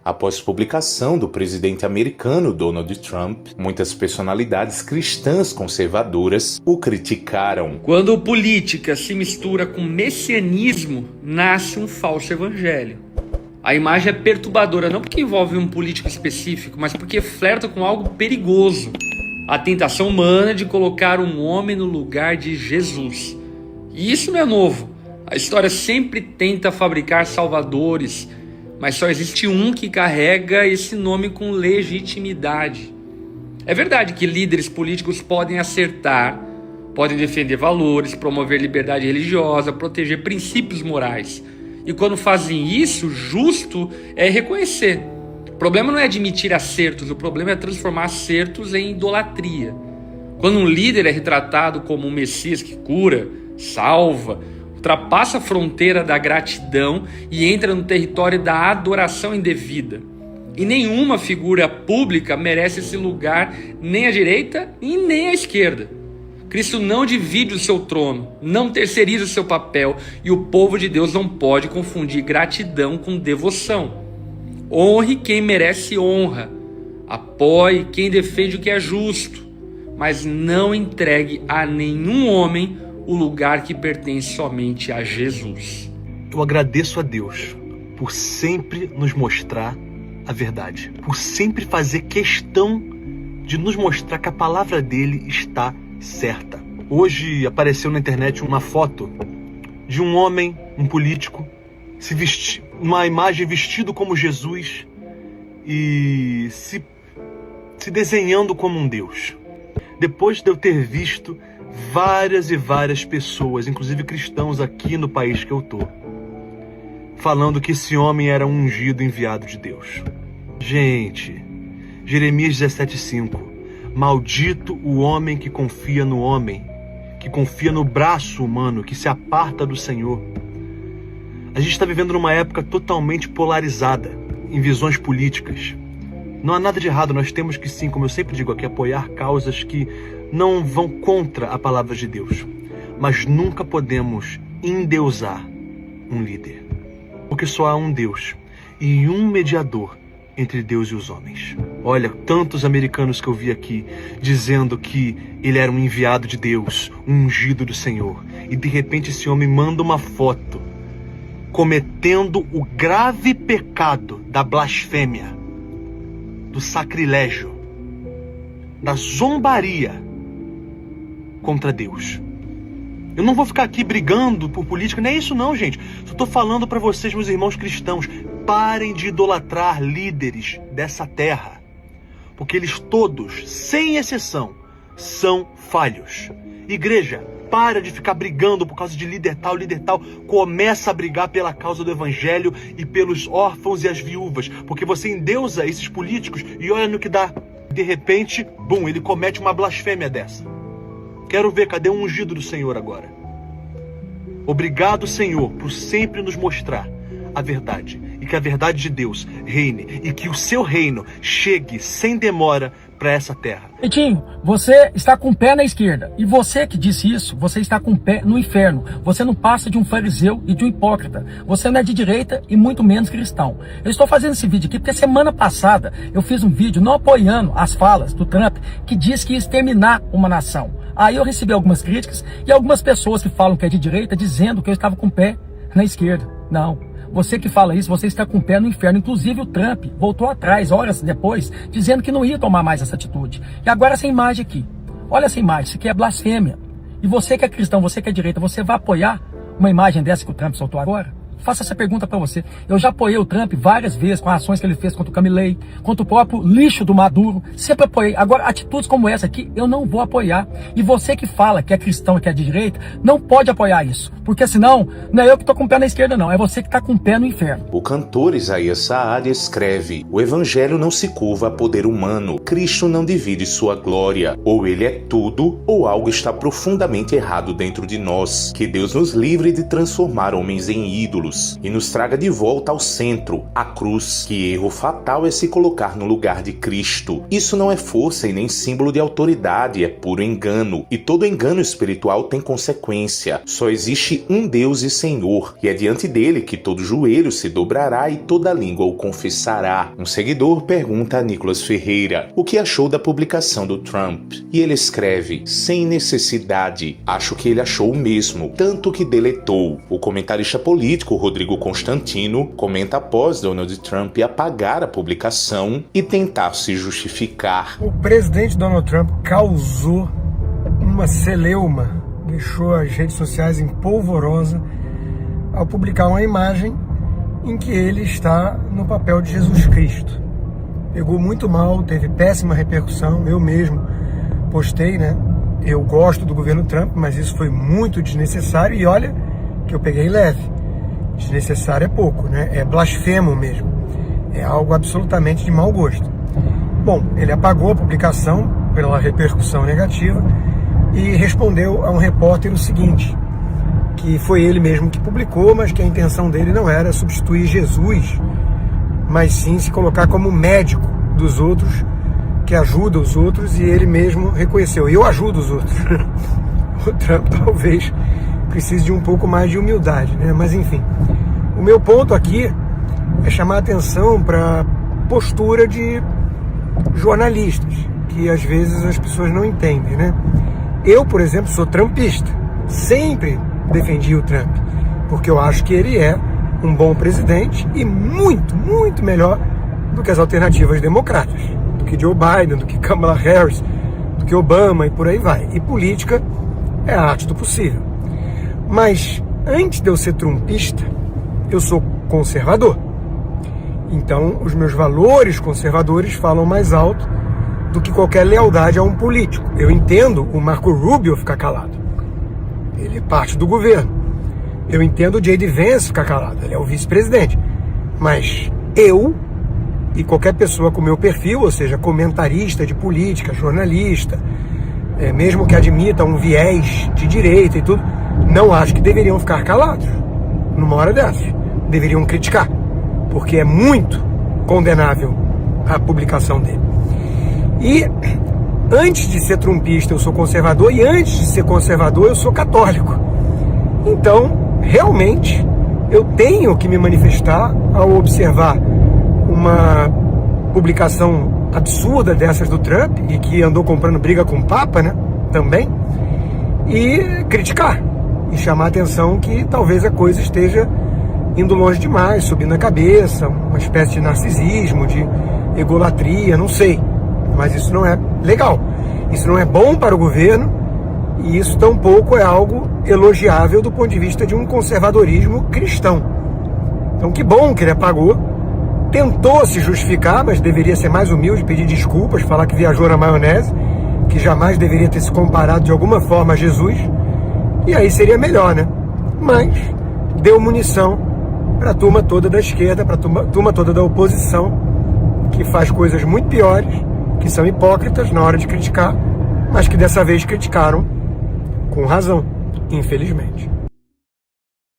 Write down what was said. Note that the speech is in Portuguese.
Após publicação do presidente americano Donald Trump, muitas personalidades cristãs conservadoras o criticaram. Quando política se mistura com messianismo, nasce um falso evangelho. A imagem é perturbadora não porque envolve um político específico, mas porque flerta com algo perigoso. A tentação humana de colocar um homem no lugar de Jesus. E isso não é novo. A história sempre tenta fabricar salvadores, mas só existe um que carrega esse nome com legitimidade. É verdade que líderes políticos podem acertar, podem defender valores, promover liberdade religiosa, proteger princípios morais. E quando fazem isso, justo é reconhecer. O problema não é admitir acertos, o problema é transformar acertos em idolatria. Quando um líder é retratado como um Messias que cura, salva, ultrapassa a fronteira da gratidão e entra no território da adoração indevida. E nenhuma figura pública merece esse lugar, nem à direita e nem à esquerda. Cristo não divide o seu trono, não terceiriza o seu papel, e o povo de Deus não pode confundir gratidão com devoção. Honre quem merece honra, apoie quem defende o que é justo, mas não entregue a nenhum homem o lugar que pertence somente a Jesus. Eu agradeço a Deus por sempre nos mostrar a verdade, por sempre fazer questão de nos mostrar que a palavra dele está certa. Hoje apareceu na internet uma foto de um homem, um político, uma imagem vestido como Jesus e se desenhando como um Deus. Depois de eu ter visto várias e várias pessoas, inclusive cristãos aqui no país que eu tô, falando que esse homem era um ungido enviado de Deus. Gente, Jeremias 17:5, maldito o homem que confia no homem, que confia no braço humano, que se aparta do Senhor. A gente está vivendo numa época totalmente polarizada em visões políticas. Não há nada de errado, nós temos que sim, como eu sempre digo aqui, apoiar causas que não vão contra a palavra de Deus. Mas nunca podemos endeusar um líder. Porque só há um Deus e um mediador entre Deus e os homens. Olha, tantos americanos que eu vi aqui dizendo que ele era um enviado de Deus, um ungido do Senhor. E de repente esse homem manda uma foto cometendo o grave pecado da blasfêmia, do sacrilégio, da zombaria contra Deus. Eu não vou ficar aqui brigando por política, não é isso não, gente. Só estou falando para vocês, meus irmãos cristãos, parem de idolatrar líderes dessa terra, porque eles todos, sem exceção, são falhos. Igreja, para de ficar brigando por causa de líder tal, começa a brigar pela causa do evangelho e pelos órfãos e as viúvas, porque você endeusa esses políticos e olha no que dá. De repente, bum, ele comete uma blasfêmia dessa. Quero ver, cadê o ungido do Senhor agora? Obrigado, Senhor, por sempre nos mostrar a verdade, e que a verdade de Deus reine, e que o seu reino chegue sem demora para essa terra. Edinho, você está com o pé na esquerda, e você que disse isso, você está com o pé no inferno. Você não passa de um fariseu e de um hipócrita. Você não é de direita e muito menos cristão. Eu estou fazendo esse vídeo aqui porque semana passada eu fiz um vídeo não apoiando as falas do Trump, que diz que ia exterminar uma nação. Aí eu recebi algumas críticas e algumas pessoas que falam que é de direita dizendo que eu estava com o pé na esquerda. Não. Você que fala isso, você está com o pé no inferno. Inclusive o Trump voltou atrás, horas depois, dizendo que não ia tomar mais essa atitude. E agora essa imagem aqui. Olha essa imagem, isso aqui é blasfêmia. E você que é cristão, você que é direita, você vai apoiar uma imagem dessa que o Trump soltou agora? Faço essa pergunta para você. Eu já apoiei o Trump várias vezes com ações que ele fez contra o Camilei, contra o próprio lixo do Maduro. Sempre apoiei. Agora, atitudes como essa aqui, eu não vou apoiar. E você que fala que é cristão e que é de direita, não pode apoiar isso. Porque senão, não é eu que estou com o pé na esquerda, não. É você que está com o pé no inferno. O cantor Isaías Saad escreve: o evangelho não se curva a poder humano. Cristo não divide sua glória. Ou ele é tudo, ou algo está profundamente errado dentro de nós. Que Deus nos livre de transformar homens em ídolos. ídolos e nos traga de volta ao centro, a cruz. Que erro fatal é se colocar no lugar de Cristo. Isso não é força e nem símbolo de autoridade, é puro engano. E todo engano espiritual tem consequência. Só existe um Deus e Senhor, e é diante dele que todo joelho se dobrará e toda língua o confessará. Um seguidor pergunta a Nicolas Ferreira o que achou da publicação do Trump. E ele escreve: sem necessidade. Acho que ele achou o mesmo, tanto que deletou. O comentarista político Rodrigo Constantino comenta após Donald Trump apagar a publicação e tentar se justificar. O presidente Donald Trump causou uma celeuma, deixou as redes sociais em polvorosa ao publicar uma imagem em que ele está no papel de Jesus Cristo. Pegou muito mal, teve péssima repercussão, eu mesmo postei, né? Eu gosto do governo Trump, mas isso foi muito desnecessário e olha que eu peguei leve. Desnecessário é pouco, né? É blasfemo mesmo. É algo absolutamente de mau gosto. Bom, ele apagou a publicação pela repercussão negativa e respondeu a um repórter o seguinte, que foi ele mesmo que publicou, mas que a intenção dele não era substituir Jesus, mas sim se colocar como médico dos outros, que ajuda os outros, e ele mesmo reconheceu: eu ajudo os outros. O Trump talvez precise de um pouco mais de humildade, né? Mas enfim, o meu ponto aqui é chamar a atenção para a postura de jornalistas, que às vezes as pessoas não entendem, né? Eu, por exemplo, sou trumpista, sempre defendi o Trump, porque eu acho que ele é um bom presidente e muito, muito melhor do que as alternativas democratas, do que Joe Biden, do que Kamala Harris, do que Obama e por aí vai. E política é a arte do possível. Mas antes de eu ser trumpista, eu sou conservador. Então, os meus valores conservadores falam mais alto do que qualquer lealdade a um político. Eu entendo o Marco Rubio ficar calado. Ele é parte do governo. Eu entendo o J.D. Vance ficar calado. Ele é o vice-presidente. Mas eu e qualquer pessoa com meu perfil, ou seja, comentarista de política, jornalista, mesmo que admita um viés de direita e tudo, não acho que deveriam ficar calados numa hora dessas. Deveriam criticar, porque é muito condenável a publicação dele. E antes de ser trumpista eu sou conservador, e antes de ser conservador eu sou católico. Então, realmente, eu tenho que me manifestar ao observar uma publicação absurda dessas do Trump, e que andou comprando briga com o Papa, né, também, e criticar, e chamar a atenção que talvez a coisa esteja indo longe demais, subindo a cabeça, uma espécie de narcisismo, de egolatria, não sei. Mas isso não é legal. Isso não é bom para o governo, e isso tampouco é algo elogiável do ponto de vista de um conservadorismo cristão. Então, que bom que ele apagou. Tentou se justificar, mas deveria ser mais humilde, pedir desculpas, falar que viajou na maionese, que jamais deveria ter se comparado de alguma forma a Jesus. E aí seria melhor, né? Mas deu munição para a turma toda da esquerda, para a turma toda da oposição, que faz coisas muito piores, que são hipócritas na hora de criticar, mas que dessa vez criticaram com razão, infelizmente.